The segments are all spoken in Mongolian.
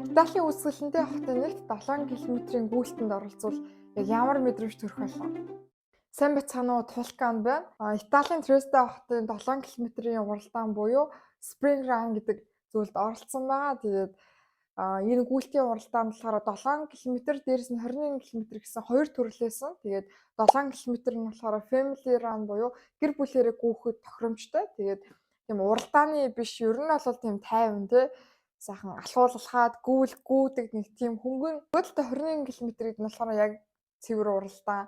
Италийн үзэсгэлэнтэй хотын нэгт 7 км-ийн гүйлтэнд оролцвол яг ямар мэдрэмж төрөх болов? Сайн бацхан уу Тулкан байна. Италийн Trieste хотын 7 км-ийн уралдаан буюу Spring Run гэдэг зүйлд оролцсон байгаа. Тэгээд энэ гүйлтийн уралдаан болохоор 7 км дээрээс нь 21 км гэсэн хоёр төрлөөсөн. Тэгээд 7 км нь болохоор Family Run буюу гэр бүлээрээ гүйхэд тохиромжтой. Тэгээд тийм уралдааны биш ер нь бол тийм тайван тий сайхан алхуулахад гүйдэг нэг тийм хөнгөн өөдөлтөй 21 км-ийг нь болохоор яг цэвэр уралдаан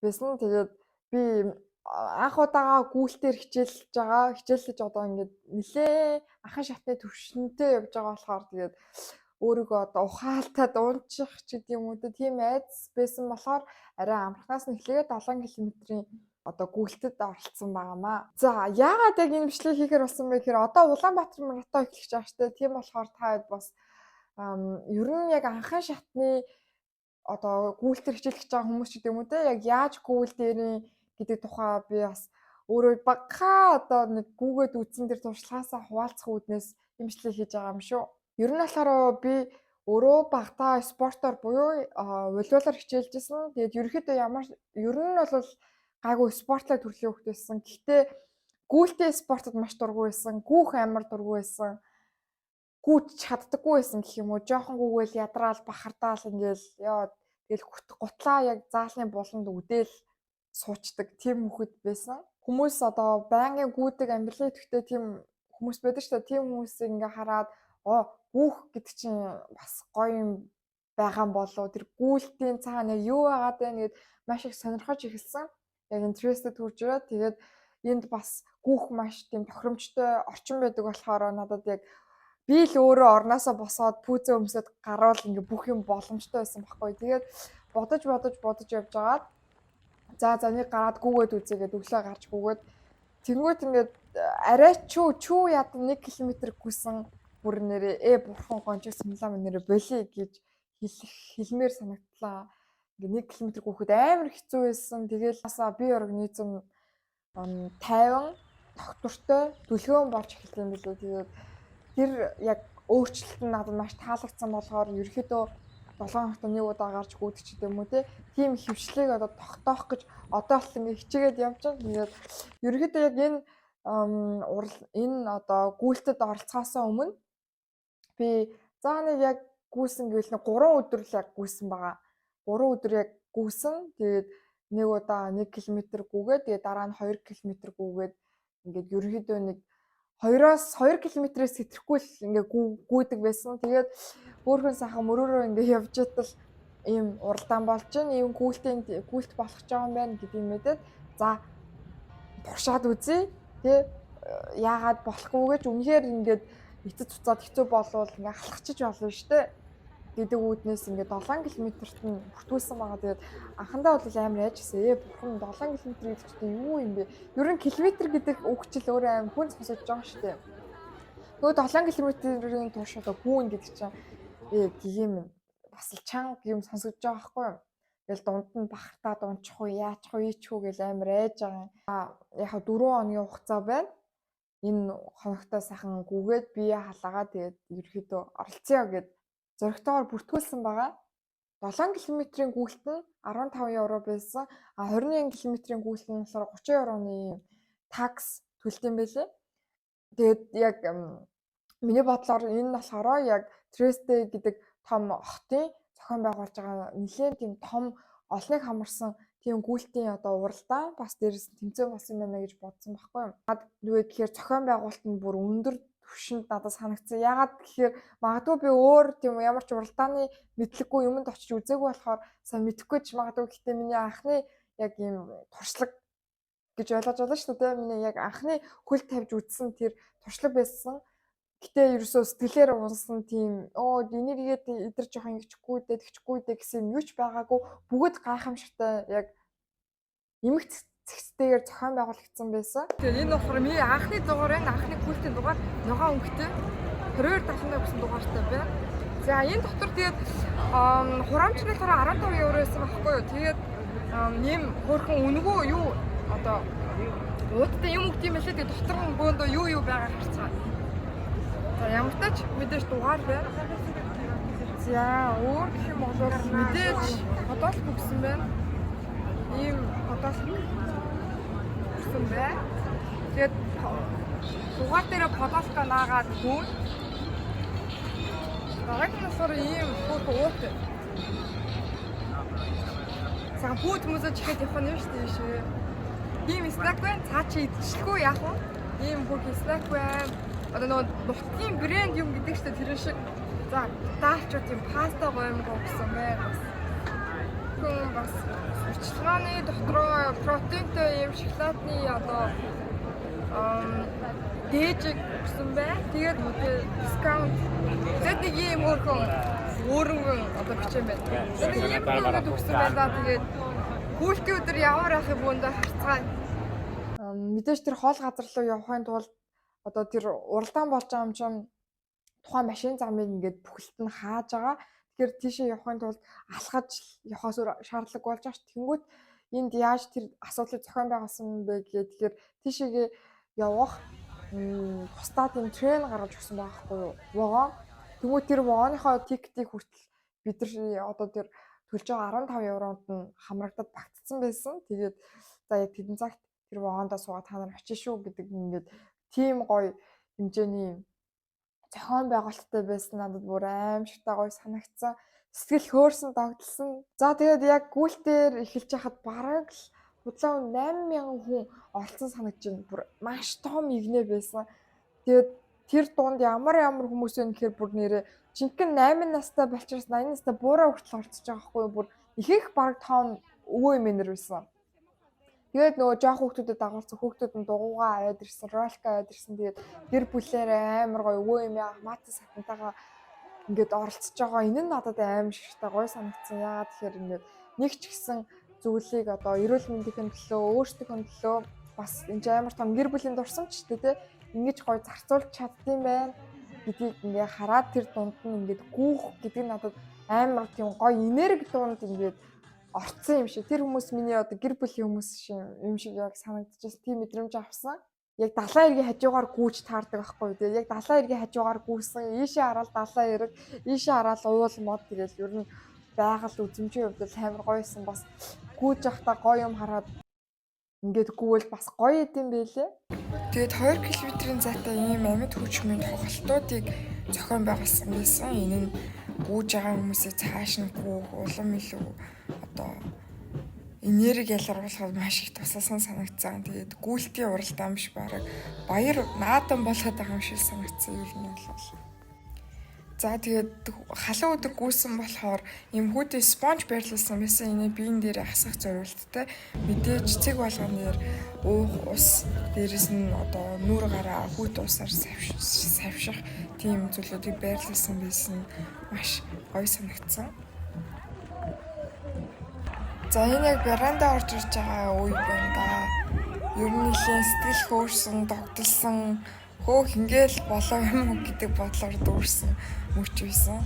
байсан. Тэгээд би анх удаага гүйлтээр хичээлж одоо ингээд нилээ анхан шатны төвшөнтэй явж байгаа болохоор тэгээд өөрийгөө одоо ухаалтаад унчих ч гэдэг юм уу тийм айдас байсан болохоор арай амархнаас нь эхлээд 7 км-ийн одоо гүйлтэд оролцсон байгаамаа. За яагаад яг энэ бичлэгийг хийхээр болсон бэ гэхээр одоо Улаанбаатар маратон эхлэж байгаа штэ. Тийм болохоор та бас ер нь яг анхан шатны одоо гүйлтэр хичээлж байгаа хүмүүс ч гэдэг юм уу те яг яаж гүйлдэрийн гэдэг тухай би бас өөрөө багахаа одоо нэг гүүгээд үзсэн тэр туршлагаасаа хуваалцах үүднээс юм бичлэг хийж байгаа юм шүү. Ер нь болохоор би өөрөө багтаа спортоор буюу волейболоор хичээлжсэн. Тэгээд ерөөхдөө ер нь бол гайгүй спортлог төрлийн хүүхэд байсан. Гэхдээ гүйлтэй спортод маш дургүй байсан. Гүүх амар дургүй байсан. Гүйж чаддаггүй байсан гэх юм уу. Жохон гүгээл ядраал бахардаал ингээл яа тэгэл гутлаа яг заалны буланд үдээл суучдаг тийм хүүхэд байсан. Хүмүүс одоо байнгын гүйдэг амьдралын идэвхтэй тийм хүмүүс байдаг шүү дээ. Тийм хүмүүсийг ингээ хараад гүүх гэдэг чинь бас гоё юм байгаа болов. Тэр гүйлтийн цаана яг юу байгаад байна гэд маш их сонирхож эхэлсэн. Яг энэ Trieste төрж ирээд тэгээд энд бас гүүх маш тийм тохиромжтой орчин байдаг болохоор надад яг би л өөрөө орноосоо босоод пүүзээ өмсөд гарвал ингээ бүх юм боломжтой байсан байхгүй. Тэгээд бодож явж байгаад за нэг гараад гүүгээд үзээгээд өглөө гарч гүүгээд тэнгуут ингээд арай чүү яд 1 км гүйсэн бүр нэрээ бурхан гончсон млаа нэрээ болий гэж хэлмээр санагдлаа. Ингээ 1 км гүйхэд амар хэцүү байсан. Тэгээл би организм тайван тогтвортой дүлгөөн болж эхэлсэн юм билээ. Тэгээд тэр яг өөрчлөлт нь надад маш таалагдсан болохоор ерөөхдөө 7 хоногт нэг удаа гарч гүйдэг ч гэдэм үү те. Тийм хөвчлийг одоо тогтоох гэж одоо л ингээ хичээгээд явж байгаа. Тэгээд ерөөхдөө яг энэ одоо гүйлтэд оролцохоосоо өмнө би нэг яг гүйсэн гэвэл 3 өдөр л яг гүйсэн байгаа. 3 өдөр яг гүйсэн. Тэгээд нэг удаа 1 км гүйгээд тэгээд дараа нь 2 км гүйгээд ингээд ерөөхдөө нэг 2 км-ээс хэтрэхгүй л ингээ гүйдэг байсан. Тэгээд өөрхөн сайхан мөрөөрөө ингээ явж идэл ийм уралдаан болж байна. Ийм гүйлт болох ч байгаа юм байна гэдэг юм мэдээд за туршаад үзье. Тэ яагаад болохгүй гэж үнэхээр ингээд эцэд цуцаад хэцүү болвол ингээ алхачих болно шүү дээ гэдэг үүднээс ингээ 7 км-т нь бүртгүүлсэн байгаа. Тэгээд анхандаа бол амар айжсэн. Бурхан 7 км гэдэг чинь юу юм бэ? Ер нь километр гэдэг үг чил өөрөө амар хүн сонсож байгаа шүү дээ. Нөгөө 7 км-ийн турш одоо гүүн гэдэг чинь гигэм бас л чанга юм сонсож байгаа байхгүй юу? Тэгэл дунд нь бахартаад унчих уу, яачих уу, ийчих үү гэж амар айж байгаа. Яг 4 хоногийн хугацаа байна. Энэ хоногтой сайхан гүгээд бие халаагаа тэгээд ерөөхдөө оролцъё гэд зоригтойгоор бүртгүүлсэн байгаа. 7 км-ийн гүйлт нь 15 евро байсан. 21 км-ийн гүйлт нь болохоор 30 евроны такс төлдөм байлээ. Тэгээд яг миний бодлоор энэ нь болохоор яг Trieste гэдэг том хотын зохион байгуулж байгаа нэлээд тийм том олныг хамарсан тийм гүйлтийн одоо уралдаан бас дээрээс тэмцээн болсон байна гэж бодсон байхгүй юу. Юу гэхээр зохион байгуулалт нь бүр өндөр төвшөнд надад санагдсан. Яагаад гэхээр магадгүй би өөр тийм ямар ч уралдааны мэдлэггүй юмд очиж үзээгүй болохоор сайн мэдэхгүй ч магадгүй. Гэхдээ миний анхны яг ийм туршлага гэж ойлгож байна шүү дээ. Миний яг анхны хөл тавьж үзсэн тэр туршлага байсан. Гэтэ ерөөсөө сэтгэлээр унсан тийм энийг идэр жоох ингэчгүй дээ гэсэн юм юу ч байгаагүй. Бүгд гайхамшигтай яг эмэгц зэгцтэйгээр зохион байгуулагдсан байсан. Тэгээд энэ болохоор миний анхны дугаар байна. Анхны гүйлтийн дугаар ногоон өнгөтэй 22-75 гэсэн дугаартай байна. За энэ дотор тэгээд хураамжны болохоор 15 евро байсан байхгүй юу. Тэгээд ийм хөөрхөн үнгөө юу одоо уудтай юм өгд юм байлээ. Тэгээд дотор нь бөөндөө юу байгаа харцгаа. За ямар ч тач мэдээж дугаар байна. За өөр гэх юм бол мэдээж подолк өгсөн байна. Ийм подолк өгсөн байна. Тэгээд дугаар дээр подолка наагаад хүн дараагийнхнасаар ийм хөөх уутай. Сага фуд хүмүүсэж ихэд явах нь шүү дээ шээ. Ийм снэк байна. Цаа чи идчихгүй яах вэ? Ийм хөөх снэк байна. Одоо нөгөө нутгийн брэнд юм гэдэг чинь тэр шиг. За даалчууд юм паста гоёмгоо гэсэн байна. Хүн бас сурчлагын дотроо протеинтэй юм шоколадны одоо дээжиг гэсэн байна. Тэгээд дискаунт. Тэгээд нэг юм өөрөнгөн одоо бичсэн байна. Тэгээд юм надад өгсөн байна. Тэгээд хүүхдийн өдөр ямар ахыг бөөндө харцгаая. Мэдээж тэр хоол газар руу явахын тулд одоо тэр уралдаан болж байгаа юм чинь тухайн машин замыг ингээд бүхэлд нь хааж байгаа. Тэгэхээр тийшээ явахын тулд алхаж явахаас шаардлага болж байгаа ш. Тэнгүүт энд яаж тэр асуудлыг зохион байгуулсан бэ гэхээр тэгэхээр тийшээгээ явах тусдаа тийм трен гаргаж өгсөн байхгүй юу? Вогон. Тэнгүүт тэр вогоныхоо тикетийг хүртэл бид нар одоо тэр төлж байгаа 15 евронд нь хамрагдаад багтцсан байсан. Тэгээд за яг тэдэн цагт тэр вагондоо суугаад та нар очиж шүү гэдэг ингээд тийм гоё хэмжээний зохион байгуулалттай байсан надад бүр аимшигтай гоё санагдсан. Сэтгэл хөөрсөн догдолсон. За тэгээд яг гүйлтээр эхэлж яхад бараг л худлаа 8,000 хүн оролцсон санагдаж байна. Бүр маш том игнэ байсан. Тэгээд тэр дунд ямар хүмүүс вэ гэхээр бүр нэрээ жинхэнэ 8 настай болчроос 80 настай буураа хүртэл орцож байгаа хгүй бүр их баг тоон өвөө эмээнэр байсан. Тэгээд нөгөө жоох хүүхдүүдэд дагуулсан хүүхдүүд нь дугуугаа аваад ирсэн, ролка аваад ирсэн. Тэгээд гэр бүлээрээ амар гоё өвөө эмээ маата сатантайгаа ингээд оролцож байгаа. Энэ нь надад амар шигтэй гоё санагдсан. Яагаад тэгэхээр ингээд нэг ч гэсэн зүйлийг одоо эрүүл мэндийн төлөө, өөрсдийнхөө төлөө бас энэ амар том гэр бүлийн дурсамж ч гэдэг ингэж гоё зарцуулж чаддсан байна гэдгийг ингээ хараад тэр дунд нь ингээд гүүх гэдэг нь надад амар тийм гоё энерги дунд ингээд орцсон юм шиг. Тэр хүмүүс миний одоо гэр бүлийн хүмүүс юм шиг яг санагдчихсан. Тийм мэдрэмж авсан. Яг далайн эргийн хажуугаар гүйж таардаг байхгүй. Тэгээ яг далайн эргийн хажуугаар гүйсэн, ийшээ хараад далайн эрэг, ийшээ хараад уул мод тэгэл ер нь байгаль үзмжийн хувьд л амар гоёсэн. Бас гүйж явахдаа гоё юм хараад ингээд гүйвэл бас гоё идэм байлээ. Тэгээд 2 км-ийн зайтай ийм амьд хүчмийн тоглолтуудыг зохион байгуулсан байсан. Энэ нь гүйж байгаа хүмүүсийг цааш нь гүйх улам илүү одоо энерги ялгаруулахад маш их тусалсан санагдсан. Тэгээд гүйлтийн уралдаан биш бараг баяр наадам болоод байгаа юм шиг санагдсан ер нь бол. За тэгээд халуун өдөр гүйсэн болохоор эмхүүдээ спонж байрлуулсан байсан. Энэ биеийн дээр асах зориулттай. Мэдээж цэг болгоноор уух ус дээрэс нь одоо нүүр гараа хүүт усаар савших тийм зүйлүүдийг байрлуулсан байсан. Маш гоё санагдсан. За энэ яг веранда орж ирж байгаа үе байна да. Ер нь нэлийн сэтгэл хөөрсөн, догдолсон, хөөх ингээл болоо юм гэдэг бодлоор дүүрсэн мөч байсан.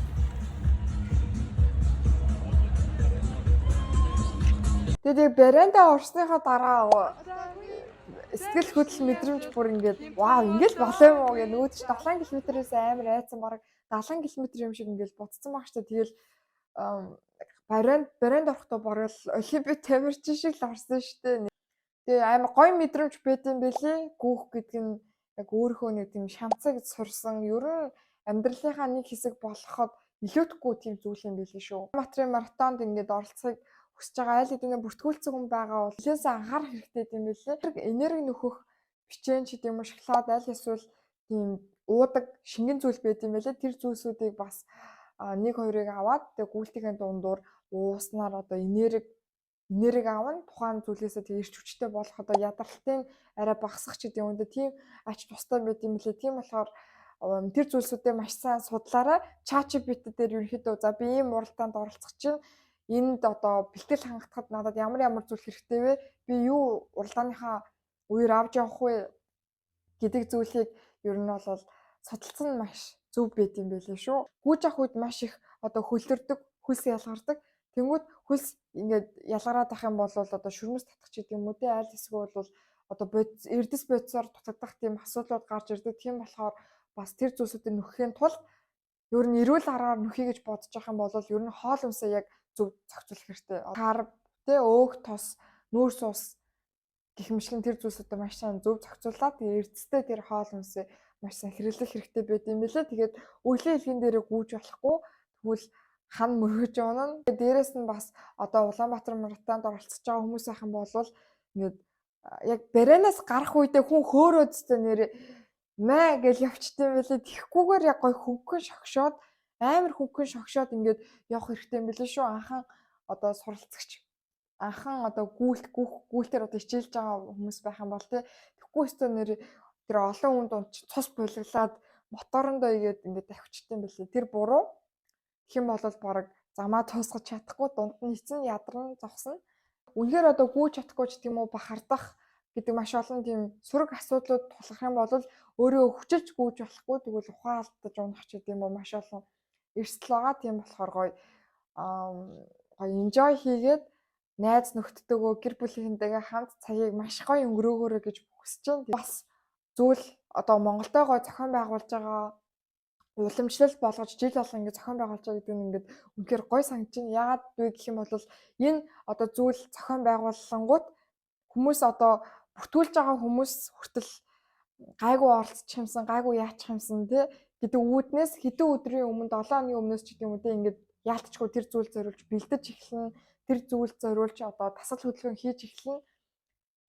Тэгээд яг веранда орсныхаа дараа сэтгэл хөдлөл мэдрэмж бүр ингээд вау ингээл болоо юм уу гэх нүүдч 7 км-ээс амар айцсан бараг 70 км юм шиг ингээл буцсан баг ч тэгэл баранд орохдоо борол олимпиад тамирчин шиг л орсон шүү дээ. Тэгээ амар гоё мэдрэмж байт юм бэлээ. Гүүх гэдэг нь яг өөрийнхөө нэг тийм шанцыг сурсан. Ер нь амьдралынхаа нэг хэсэг болгоход илүүтэхгүй тийм зүйл юм бэлээ шүү. Материал маратонд ингээд оролцохыг хүсэж байгаа айл хэдийнэ бүртгүүлсэн хүн байгаа бол нэлээсээ анхаарах хэрэгтэй юм бэлээ. Энерги нөхөх бичэн ч гэдэм юм шоколад аль эсвэл тийм уудаг шингэн зүйл байт юм бэлээ. Тэр зүйлсүүдийг бас 1-2-ыг аваад тэгээ гүйлтийн дундуур ууснаар одоо энерги авна тухайн зүйлээсээ тэгээ ирч хүчтэй болох одоо ядралтын арай багасгах ч гэдэг юм да тийм ач тустай байт юм лээ. Тийм болохоор тэр зүйлсүүдээ маш сайн судлаарай. ChatGPT дээр ерөнхийдөө за би ийм уралдаанд оролцох чинь энд одоо бэлтгэл хангахад надад ямар зүйл хэрэгтэй вэ? Би юу уралдааныхаа үеэр авч явах вэ гэдэг зүйлийг ер нь бол судалсан нь маш зөв байт юм байлээ шүү. Гүйж авах үед маш их одоо хөлдөрдөг, хөлс ялгардаг. Тэнгүүд хөлс ингээд ялгараад ах юм бол одоо шүрмэс татах ч гэдэг юм уу те аль эсвэл бол одоо эрдэс бодисоор дутагдах тийм асуудлууд гарч ирдэг. Тийм болохоор бас тэр зүйлсүүдийг нөхөхийн тулд Ер нь эрүүл аргаар нөхье гэж бодож байгаа юм бол ер нь хоол хүнсээ яг зөв зохицуулах хэрэгтэй. Карб тэ өөх тос, нүүрс ус гэх мэтчлэн тэр зүйлсүүдээ маш сайн зөв зохицуулаад тэгээ эрдэстэй тэр хоол хүнсээ маш сайн хэрэглэх хэрэгтэй байт юм билээ. Тэгээд өглөө хэлгийн дээрээ гүйж болохгүй. Тэгвэл хан мөргөж унана. Дээрээс нь бас одоо Улаанбаатар маратонд оролцож байгаа хүмүүс байх юм бол ингээд яг барайнаас гарах үедээ хүн хөөрөөдстэй нэрээ маа гэж явчтсан байлээ. Тэхгүйгээр яг гой хөнгөн шогшоод амар хөнгөн шогшоод ингээд явах хэрэгтэй юм билээ шүү. Анхан одоо суралцагч анхан одоо гүйлтээр одоо хичээлж байгаа хүмүүс байх юм бол тэгэхгүй өстөө нэр тэр олон хүн дунд цус булиглаад моторондоо игээд ингээд авчтсан байлээ. Тэр буруу. Тэгэх юм бол бараг замаа туусгаж чадахгүй дунд нь эцэн ядарна зогсно. Үнэхээр одоо гүйж чадахгүй ч гэдэм үү бахардах гэдэг маш олон тийм сөрөг асуудлууд тулах юм бол өөрөө хүчилж гүйж болохгүй тэгвэл ухаан алдаж унах ч гэдэм үү маш олон эрсдэл байгаа. Тийм болохоор гоё enjoy хийгээд найз нөхдөдөө гэр бүлийнтэйгээ хамт цагийг маш гоё өнгөрөөгөөрэй гэж хүсэж байна. Бас зүйл одоо Монголдоо гоё зохион байгуулж байгаа уламжлал болгож жил болгон ингэ зохион байгуулж байгаа гэдэг нь ингээд үнэхээр гоё санагдаж байна. Яагаад вэ гэх юм бол энэ одоо зүйл зохион байгууллангууд хүмүүс одоо бүртгүүлж байгаа хүмүүс хүртэл гайгүй оролцчих юмсан, гайгүй яачих юмсан тий гэдэг үүднээс хэдэн өдрийн өмнө 7 хоногийн өмнөөс ч гэдэг юм уу тий ингээд яалтчгүй тэр зүйл зориулж бэлдэж эхэлнэ. Тэр зүйл зориулж одоо дасгал хөдөлгөөн хийж эхэлнэ.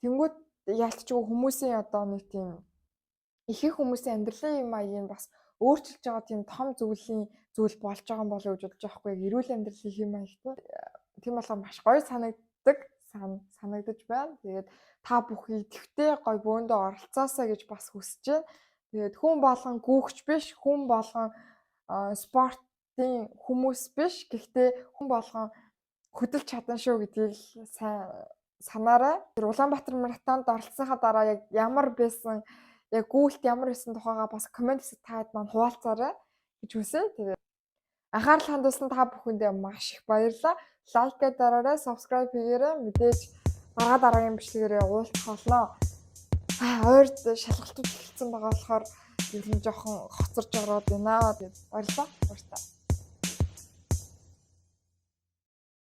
Тэнгүүд яалтчгүй хүмүүсийн одоо нэг тийм ихэнх хүмүүсийн амьдралын юм аяг нь бас өөрчилж байгаа тийм том зүйл болж байгаа юм болоо гэж бодож байгаа хгүй. Эрүүл амьдралын хэм маягт. Тийм болохоор маш гоё санагдаж байна. Тэгээд та бүхий твтэй гоё бөөндөө оролцоосаа гэж бас хүсэж байна. Тэгээд хүн болгон гүүгч биш, хүн болгон спортын хүмүүс биш. Гэхдээ хүн болгон хөдөлж чадна шүү гэдгийг сайн санаарай. Тэр Улаанбаатар маратонд оролцсныхаа дараа яг ямар байсан яг гүйлт ямар байсан тухайгаа бас комент хэсэгт таад маань хуваалцаарай гэж хүсье. Тэгээд анхаарал хандуулсан та бүхэндээ маш их баярлалаа. Лайк дараарай, subscribe хийгээрэй. Мэдээж дараагийн бичлэгээрээ уулзах болно. Ойрд шалгалтууд эхэлсэн байгаа болохоор ер нь жоохон хоцорж ороод байна. Тэгээд баярлалаа.